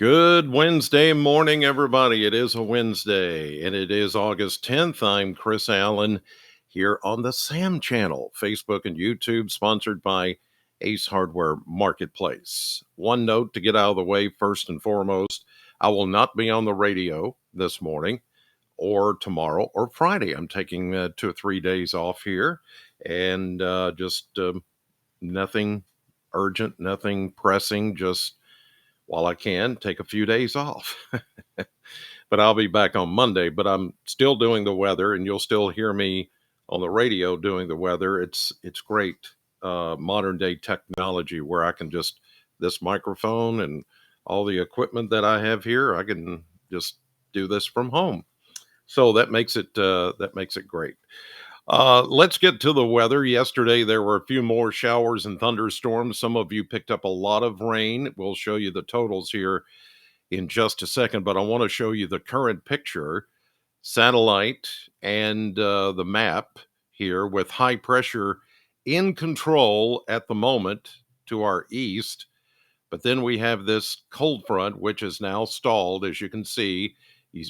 Good Wednesday morning, everybody. It is a Wednesday, and it is August 10th. I'm Chris Allen here on the Sam channel, Facebook and YouTube, sponsored by Ace Hardware Marketplace. One note to get out of the way first and foremost, I will not be on the radio this morning or tomorrow or Friday. I'm taking 2 or 3 days off here, and just nothing urgent, nothing pressing, just while I can, take a few days off. But I'll be back on Monday. But I'm still doing the weather, and you'll still hear me on the radio doing the weather. It's great modern day technology where I can just this microphone and all the equipment that I have here, I can just do this from home. So that makes it great. Let's get to the weather. Yesterday, there were a few more showers and thunderstorms. Some of you picked up a lot of rain. We'll show you the totals here in just a second, but I want to show you the current picture, satellite, and the map here with high pressure in control at the moment to our east. But then we have this cold front, which is now stalled, as you can see.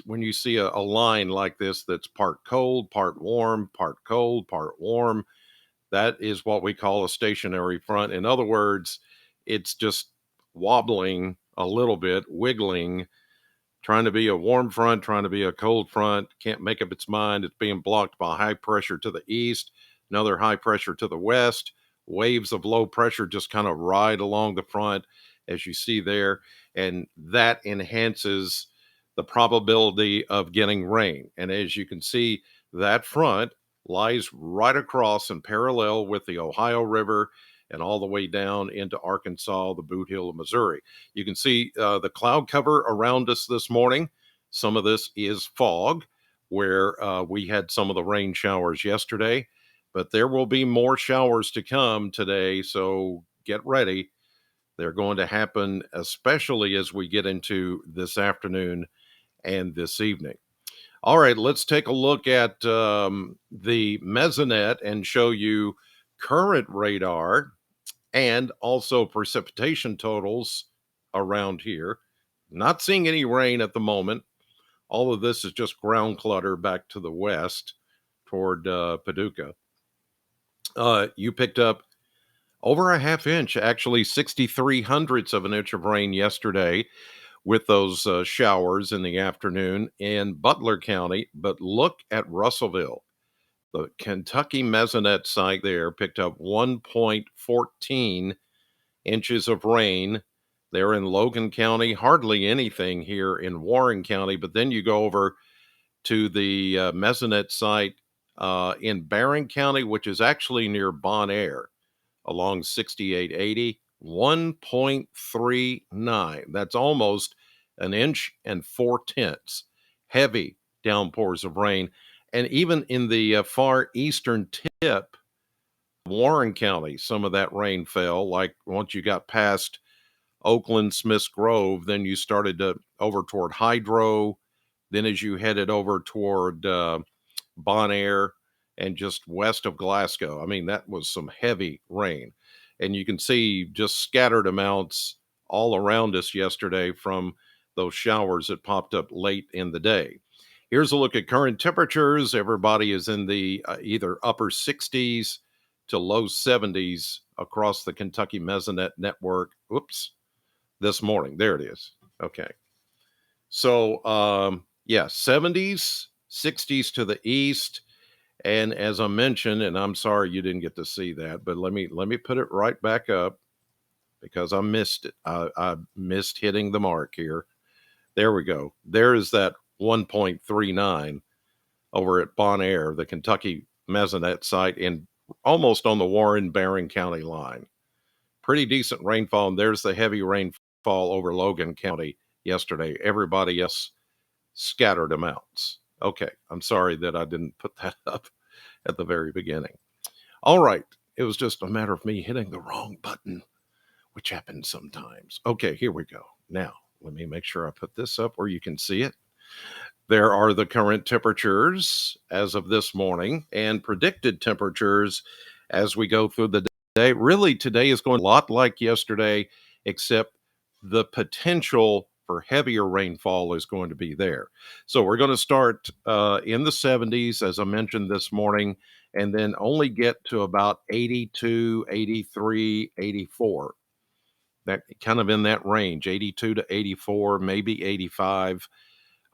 When you see a line like this that's part cold, part warm, part cold, part warm, that is what we call a stationary front. In other words, it's just wobbling a little bit, wiggling, trying to be a warm front, trying to be a cold front, can't make up its mind. It's being blocked by high pressure to the east, another high pressure to the west. Waves of low pressure just kind of ride along the front, as you see there, and that enhances the probability of getting rain. And as you can see, that front lies right across and parallel with the Ohio River and all the way down into Arkansas, the Boot Heel of Missouri. You can see the cloud cover around us this morning. Some of this is fog, where we had some of the rain showers yesterday, but there will be more showers to come today, so get ready. They're going to happen, especially as we get into this afternoon and this evening. All right, let's take a look at the mesonet and show you current radar and also precipitation totals around here. Not seeing any rain at the moment. All of this is just ground clutter back to the west toward Paducah. You picked up over a half inch, actually 63 hundredths of an inch of rain yesterday with those showers in the afternoon in Butler County. But look at Russellville. The Kentucky Mesonet site there picked up 1.14 inches of rain. They're in Logan County, hardly anything here in Warren County. But then you go over to the Mesonet site in Barron County, which is actually near Bon Air along 6880, 1.39. That's almost an inch and 4/10. Heavy downpours of rain. And even in the far eastern tip, Warren County, some of that rain fell. Like once you got past Oakland, Smiths Grove, then you started to over toward Hydro. Then as you headed over toward Bon Air and just west of Glasgow, I mean, that was some heavy rain. And you can see just scattered amounts all around us yesterday from those showers that popped up late in the day. Here's a look at current temperatures. Everybody is in the either upper 60s to low 70s across the Kentucky Mesonet network. Oops, this morning. There it is. Okay. So, yeah, 70s, 60s to the east. And as I mentioned, and I'm sorry you didn't get to see that, but let me put it right back up because I missed it. I missed hitting the mark here. There we go. There is that 1.39 over at Bon Air, the Kentucky Mesonet site, in almost on the Warren-Barron County line. Pretty decent rainfall, and there's the heavy rainfall over Logan County yesterday. Everybody else scattered amounts. Okay, I'm sorry that I didn't put that up at the very beginning. All right, it was just a matter of me hitting the wrong button, which happens sometimes. Okay, here we go. Now, let me make sure I put this up where you can see it. There are the current temperatures as of this morning and predicted temperatures as we go through the day. Really, today is going a lot like yesterday, except the potential for heavier rainfall is going to be there. So we're going to start in the 70s, as I mentioned this morning, and then only get to about 82, 83, 84. That kind of in that range, 82 to 84, maybe 85,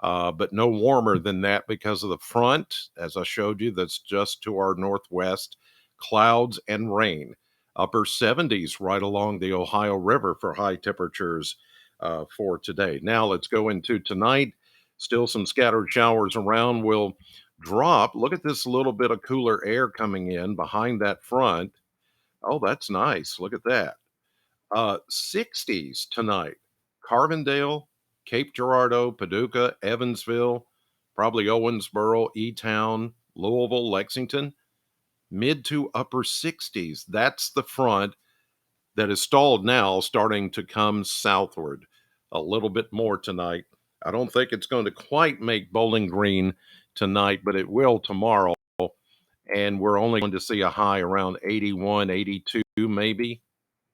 but no warmer than that because of the front, as I showed you, that's just to our northwest, clouds and rain. Upper 70s right along the Ohio River for high temperatures for today. Now let's go into tonight. Still some scattered showers around. Will drop. Look at this little bit of cooler air coming in behind that front. Oh, that's nice. Look at that. 60s tonight. Carbondale, Cape Girardeau, Paducah, Evansville, probably Owensboro, E-Town, Louisville, Lexington, mid to upper 60s. That's the front that is stalled now, starting to come southward a little bit more tonight. I don't think it's going to quite make Bowling Green tonight, but it will tomorrow. And we're only going to see a high around 81, 82, maybe.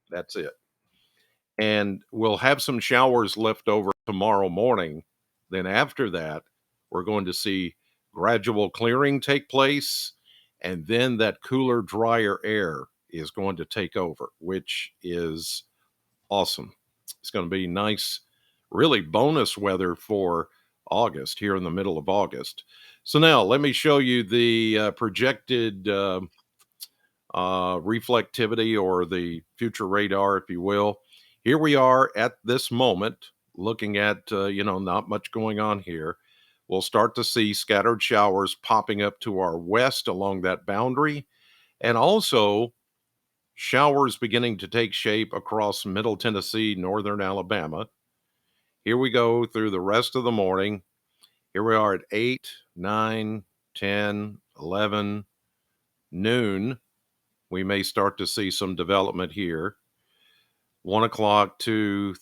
That's it. And we'll have some showers left over tomorrow morning. Then after that, we're going to see gradual clearing take place, and then that cooler, drier air is going to take over, which is awesome. It's going to be nice, really bonus weather for August, here in the middle of August. So now let me show you the projected reflectivity, or the future radar, if you will. Here we are at this moment, looking at, not much going on here. We'll start to see scattered showers popping up to our west along that boundary, and also showers beginning to take shape across middle Tennessee, northern Alabama. Here we go through the rest of the morning. Here we are at 8, 9, 10, 11, noon. We may start to see some development here. 1 o'clock to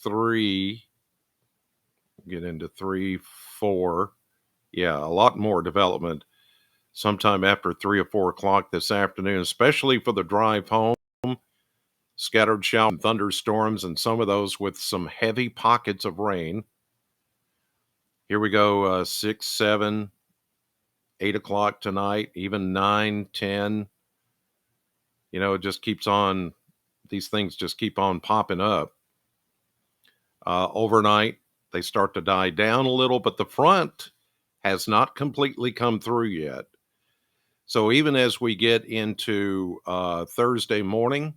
3, get into 3, 4. Yeah, a lot more development sometime after 3 or 4 o'clock this afternoon, especially for the drive home. Scattered shower and thunderstorms, and some of those with some heavy pockets of rain. Here we go, 6, 7, 8 o'clock tonight, even 9, 10. It just keeps on, these things just keep on popping up. Overnight, they start to die down a little, but the front has not completely come through yet. So even as we get into Thursday morning,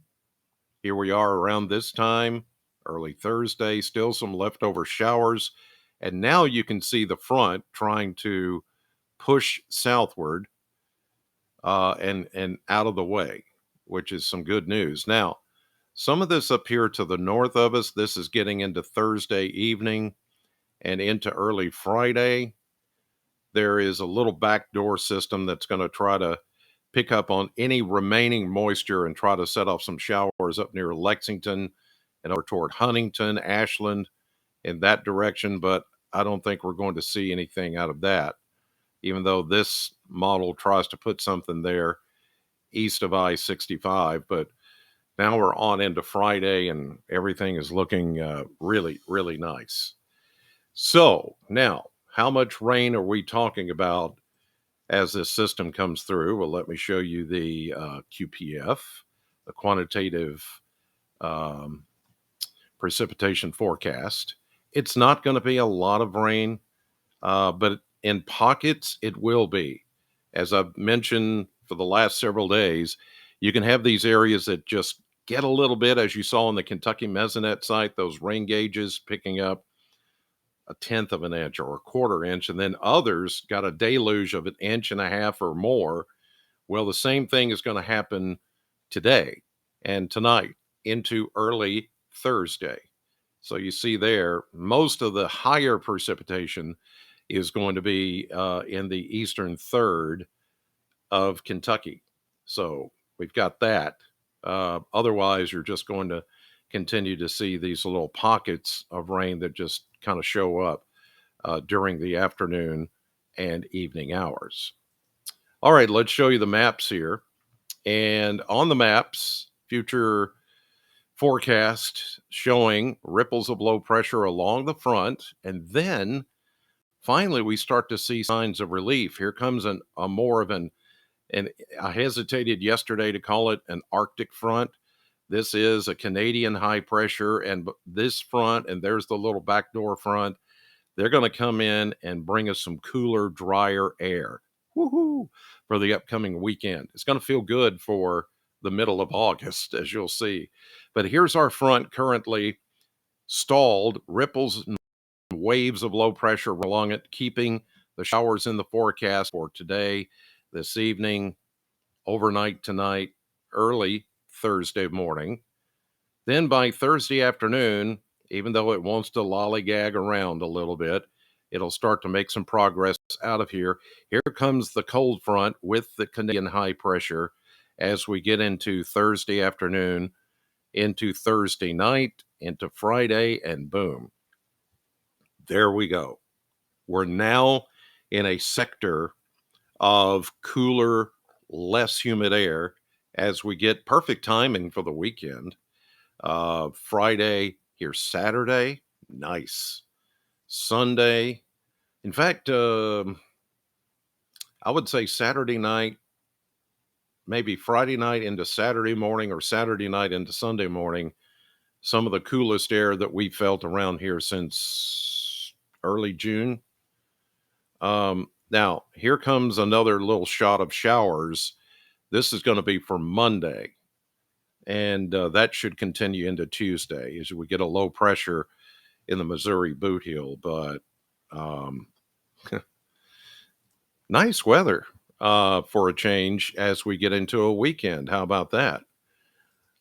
here we are around this time, early Thursday, still some leftover showers. And now you can see the front trying to push southward and out of the way, which is some good news. Now, some of this up here to the north of us, this is getting into Thursday evening and into early Friday. There is a little backdoor system that's going to try to pick up on any remaining moisture and try to set off some showers up near Lexington and over toward Huntington, Ashland, in that direction. But I don't think we're going to see anything out of that, even though this model tries to put something there east of I-65. But now we're on into Friday, and everything is looking really, really nice. So now, how much rain are we talking about as this system comes through? Well, let me show you the QPF, the quantitative precipitation forecast. It's not going to be a lot of rain, but in pockets, it will be. As I've mentioned for the last several days, you can have these areas that just get a little bit, as you saw in the Kentucky Mesonet site, those rain gauges picking up a tenth of an inch or a quarter inch, and then others got a deluge of an inch and a half or more. Well, the same thing is going to happen today and tonight into early Thursday. So you see there, most of the higher precipitation is going to be in the eastern third of Kentucky. So we've got that. Otherwise, you're just going to continue to see these little pockets of rain that just kind of show up during the afternoon and evening hours. All right, let's show you the maps here. And on the maps, future forecast showing ripples of low pressure along the front. And then finally, we start to see signs of relief. Here comes a more of and I hesitated yesterday to call it an Arctic front. This is a Canadian high pressure, and this front, and there's the little backdoor front. They're going to come in and bring us some cooler, drier air. Woohoo! For the upcoming weekend. It's going to feel good for the middle of August, as you'll see. But here's our front currently stalled, ripples and waves of low pressure along it, keeping the showers in the forecast for today, this evening, overnight tonight, early Thursday morning. Then by Thursday afternoon, even though it wants to lollygag around a little bit, it'll start to make some progress out of here. Here comes the cold front with the Canadian high pressure as we get into Thursday afternoon, into Thursday night, into Friday, and boom, there we go. We're now in a sector of cooler, less humid air as we get perfect timing for the weekend. Friday, here's Saturday, nice. Sunday, in fact, I would say Saturday night, maybe Friday night into Saturday morning or Saturday night into Sunday morning, some of the coolest air that we felt around here since early June. Now, here comes another little shot of showers. This is going to be for Monday, and that should continue into Tuesday as we get a low pressure in the Missouri boot heel. But um, nice weather for a change as we get into a weekend. How about that?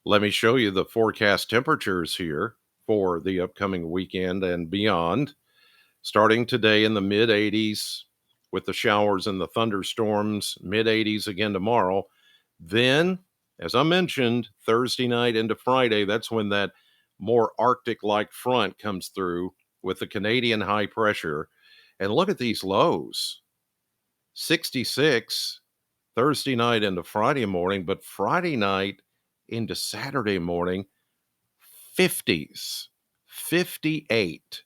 Let me show you the forecast temperatures here for the upcoming weekend and beyond. Starting today in the mid 80s with the showers and the thunderstorms, mid 80s again tomorrow. Then, as I mentioned, Thursday night into Friday, that's when that more Arctic like front comes through with the Canadian high pressure. And look at these lows 66 Thursday night into Friday morning, but Friday night into Saturday morning, 50s, 58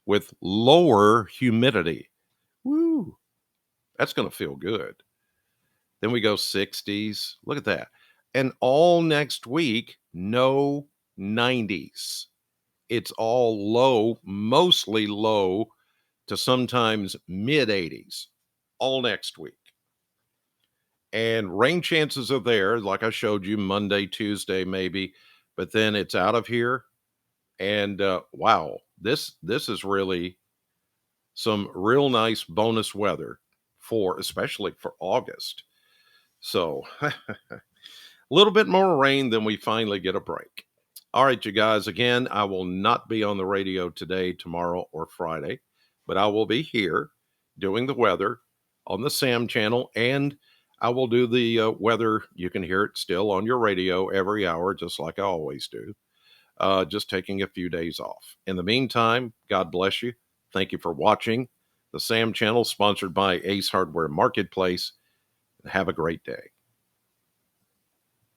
with lower humidity. Woo, that's going to feel good. Then we go 60s. Look at that. And all next week, no 90s. It's all low, mostly low to sometimes mid 80s, all next week. And rain chances are there, like I showed you, Monday, Tuesday, maybe, but then it's out of here. And wow, this is really some real nice bonus weather for, especially for August. So a little bit more rain than we finally get a break. All right, you guys, again, I will not be on the radio today, tomorrow, or Friday, but I will be here doing the weather on the Sam channel, and I will do the weather. You can hear it still on your radio every hour, just like I always do. Just taking a few days off. In the meantime, God bless you. Thank you for watching the Sam channel, sponsored by Ace Hardware Marketplace. Have a great day.